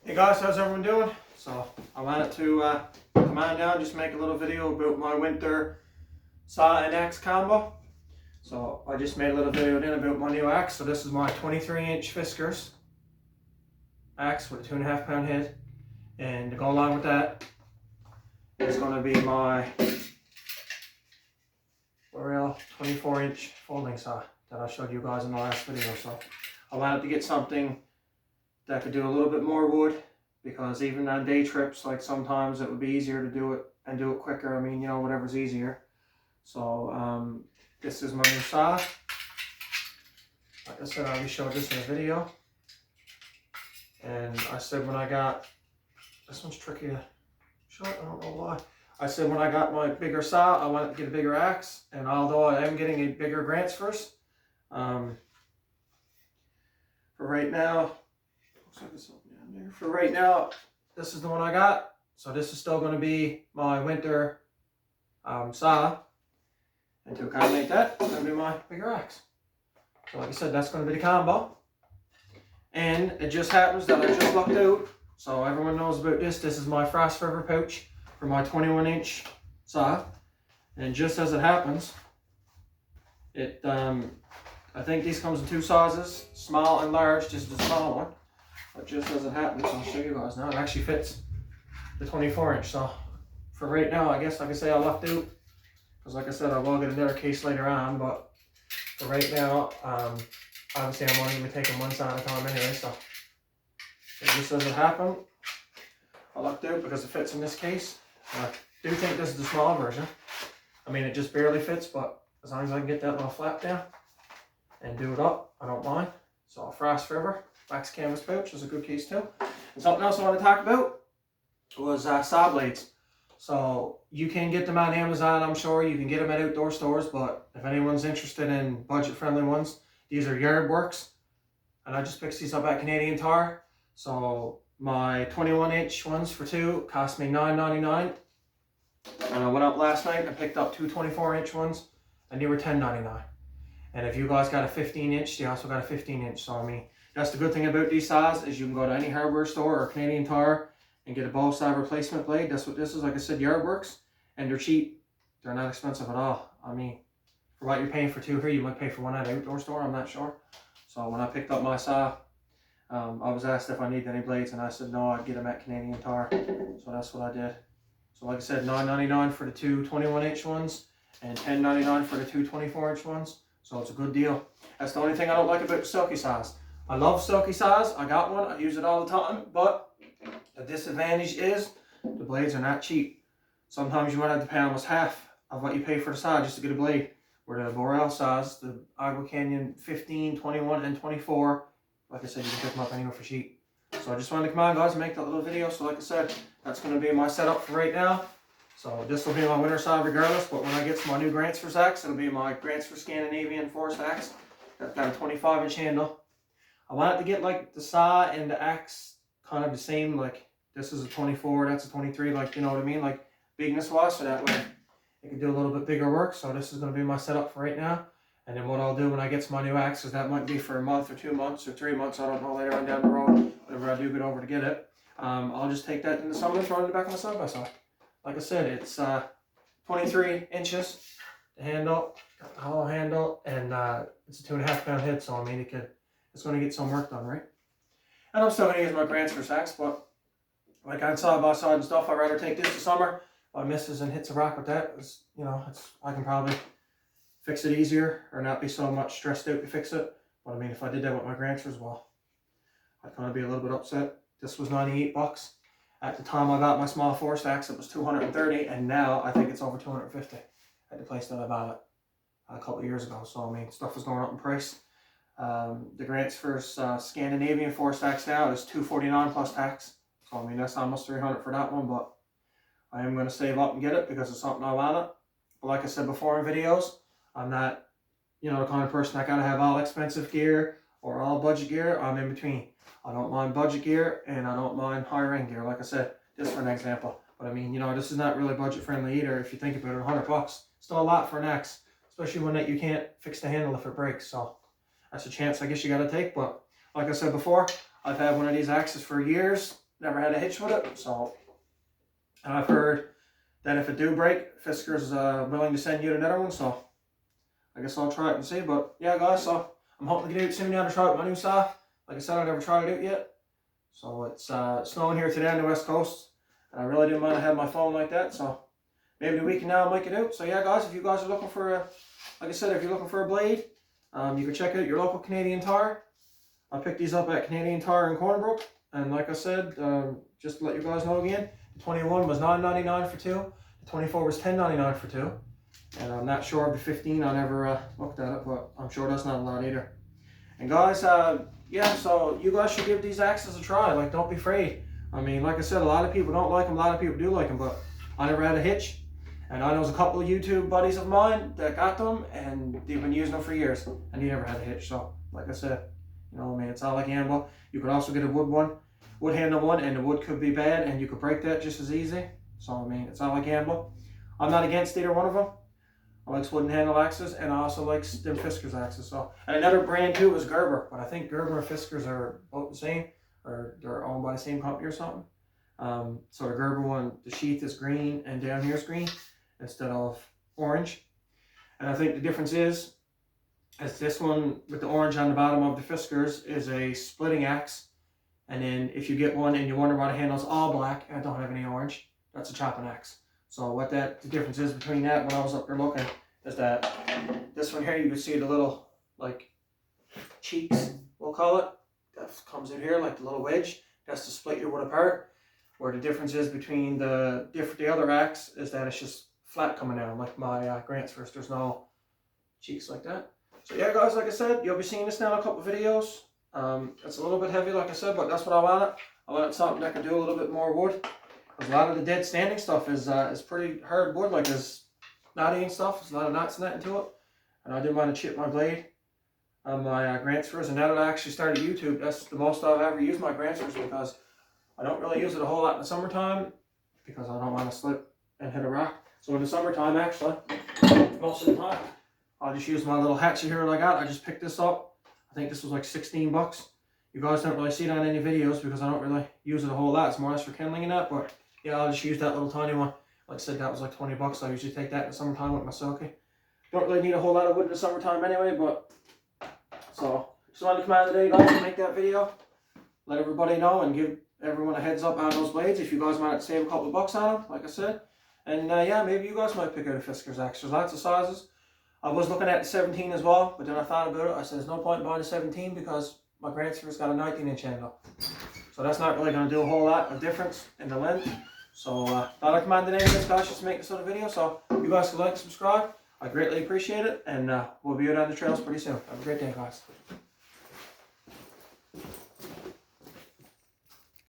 Hey guys, how's everyone doing? So I wanted to come on down, just make a little video about my winter saw and axe combo. So I just made a little video then about my new axe. So this is my 23-inch Fiskars axe with a 2.5 pound head, and to go along with that is going to be my L'Oreal 24-inch folding saw that I showed you guys in the last video. So I wanted to get something that could do a little bit more wood, because even on day trips, like sometimes it would be easier to do it and do it quicker. I mean, you know, whatever's easier. So this is my new saw. Like I said, I already showed this in a video. And I said when I got, this one's tricky to show, I don't know why. I said when I got my bigger saw, I wanted to get a bigger axe. And although I am getting a bigger Gränsfors, for right now, looks like it's open down there. For right now, this is the one I got. So this is still going to be my winter saw. And to accommodate that, it's going to be my bigger axe. So like I said, that's going to be the combo. And it just happens that I just lucked out. So everyone knows about this. This is my Frost River pouch for my 21-inch saw. And just as it happens, it I think these comes in two sizes, small and large, just the small one. But just as it happens, I'll show you guys now, it actually fits the 24-inch. So for right now, I guess I can say I lucked out, because like I said, I will get another case later on. But for right now, obviously I'm only going to be taking one side at a time anyway. So just as it happened, I lucked out because it fits in this case. I do think this is the small version. I mean, it just barely fits, but as long as I can get that little flap down and do it up, I don't mind. So Frost River wax canvas pouch is a good case too. And something else I want to talk about was saw blades. So you can get them on Amazon, I'm sure. You can get them at outdoor stores, but if anyone's interested in budget-friendly ones, these are Yardworks, and I just picked these up at Canadian Tire. So my 21-inch ones for two cost me $9.99, and I went out last night and picked up two 24-inch ones, and they were $10.99. And if you guys got a 15-inch, they also got a 15-inch. So I mean, that's the good thing about these saws, is you can go to any hardware store or Canadian Tire and get a bow saw replacement blade. That's what this is. Like I said, Yardworks, and they're cheap. They're not expensive at all. I mean, for what you're paying for two here, you might pay for one at an outdoor store, I'm not sure. So when I picked up my saw, I was asked if I needed any blades, and I said no, I'd get them at Canadian Tire. So that's what I did. So like I said, $9.99 for the two 21-inch ones, and $10.99 for the two 24-inch ones. So it's a good deal. That's the only thing I don't like about Silky saws. I love Silky saws. I got one. I use it all the time. But the disadvantage is the blades are not cheap. Sometimes you might have to pay almost half of what you pay for the saw just to get a blade. Where the Boreal saws, the Agua Canyon 15, 21, and 24, like I said, you can pick them up anywhere for cheap. So I just wanted to come on, guys, and make that little video. So like I said, that's going to be my setup for right now. So this will be my winter saw regardless, but when I get to my new Gränsfors axe, it'll be my Gränsfors Scandinavian Forest axe. That's got a 25-inch handle. I wanted to get like the saw and the axe kind of the same, like this is a 24, that's a 23, like, you know what I mean, like bigness wise, so that way it can do a little bit bigger work. So this is going to be my setup for right now. And then what I'll do when I get to my new axe, is that might be for a month or 2 months or 3 months, I don't know, later on down the road, whenever I do get over to get it. I'll just take that in the summer and throw it in the back of my side-by-side. Like I said, it's 23 inches, the handle, got the hollow handle, and it's a 2.5 pound head, so I mean it's going to get some work done, right? And I'm still going to use my Gränsfors axe, but like on side-by-side and stuff, I'd rather take this to summer. If I misses and hits a rock with that, you know, I can probably fix it easier or not be so much stressed out to fix it. But I mean, if I did that with my Gränsfors, well, I'd kind of be a little bit upset. This was 98 bucks. At the time I got my small forest axe, it was 230, and now I think it's over 250 at the place that I bought it a couple of years ago. So I mean, stuff is going up in price. The Gränsfors Scandinavian forest axe now is $249 plus tax. So I mean, that's almost $300 for that one, but I am going to save up and get it because it's something I want it. But like I said before in videos, I'm not, you know, the kind of person that gotta have all expensive gear or all budget gear. I'm in between. I don't mind budget gear and I don't mind higher end gear. Like I said, just for an example. But I mean, you know, this is not really budget friendly either. If you think about it, 100 bucks, still a lot for an axe, especially when you can't fix the handle if it breaks. So that's a chance I guess you gotta take. But like I said before, I've had one of these axes for years. never had a hitch with it. So, and I've heard that if it do break, Fisker's willing to send you another one. So I guess I'll try it and see. But yeah, guys, so I'm hoping to get out soon down to try out my new saw. Like I said, I never tried it out yet. So it's snowing here today on the west coast, and I really didn't mind to have my phone like that. So maybe the weekend now I'll make it out. So yeah, guys, if you guys are looking for like I said, if you're looking for a blade, you can check out your local Canadian Tire. I picked these up at Canadian Tire in Cornerbrook, and like I said, just to let you guys know again, the 21 was $9.99 for two, the 24 was $10.99 for two, and I'm not sure of the 15. I never looked at it, but I'm sure that's not a lot either. And guys, yeah, so you guys should give these axes a try. Like, don't be afraid. I mean, like I said, a lot of people don't like them, a lot of people do like them, but I never had a hitch. And I know there's a couple of YouTube buddies of mine that got them, and they've been using them for years, and they never had a hitch. So, like I said, you know, I mean, it's all like a gamble. You could also get a wood handle one, and the wood could be bad, and you could break that just as easy. So, I mean, it's all like a gamble. I'm not against either one of them. I like wooden handle axes, and I also like them Fiskars axes. So, and another brand too is Gerber, but I think Gerber and Fiskars are both the same, or they're owned by the same company or something. So the Gerber one, the sheath is green, and down here is green instead of orange. And I think the difference is this one with the orange on the bottom of the Fiskars is a splitting axe, and then if you get one and you wonder why the handle's all black and don't have any orange, that's a chopping axe. So what the difference is between that, when I was up there looking, is that this one here, you can see the little, like, cheeks, we'll call it, that comes in here, like the little wedge, that's to split your wood apart. Where the difference is between the other axe is that it's just flat coming down, like my Grant's first. There's no cheeks like that. So yeah, guys, like I said, you'll be seeing this now in a couple of videos. It's a little bit heavy, like I said, but that's what I wanted. I wanted something that could do a little bit more wood. Because a lot of the dead standing stuff is pretty hard wood, like there's knotty and stuff. There's a lot of knots and that into it. And I didn't want to chip my blade on my Grant's first. And now that I actually started YouTube, that's the most I've ever used my Grant's first, because I don't really use it a whole lot in the summertime because I don't want to slip and hit a rock. So in the summertime, actually, most of the time, I'll just use my little hatchet here that I got. I just picked this up. I think this was like 16 bucks. You guys don't really see it on any videos because I don't really use it a whole lot. It's more or less for kindling and that, but yeah, I'll just use that little tiny one. Like I said, that was like 20 bucks. I usually take that in the summertime with my Silky. Don't really need a whole lot of wood in the summertime anyway, but so just wanted to come out today, guys, and make that video. Let everybody know and give everyone a heads up on those blades if you guys might save a couple of bucks on them, like I said. And yeah, maybe you guys might pick out a Fiskars axe. There's lots of sizes. I was looking at the 17 as well, but then I thought about it. I said there's no point in buying a 17 because my Grant's first got a 19-inch handle. So that's not really going to do a whole lot of difference in the length. So thought I'd come on today, guys, just to make this little video. So you guys can like and subscribe. I greatly appreciate it. And we'll be out on the trails pretty soon. Have a great day, guys.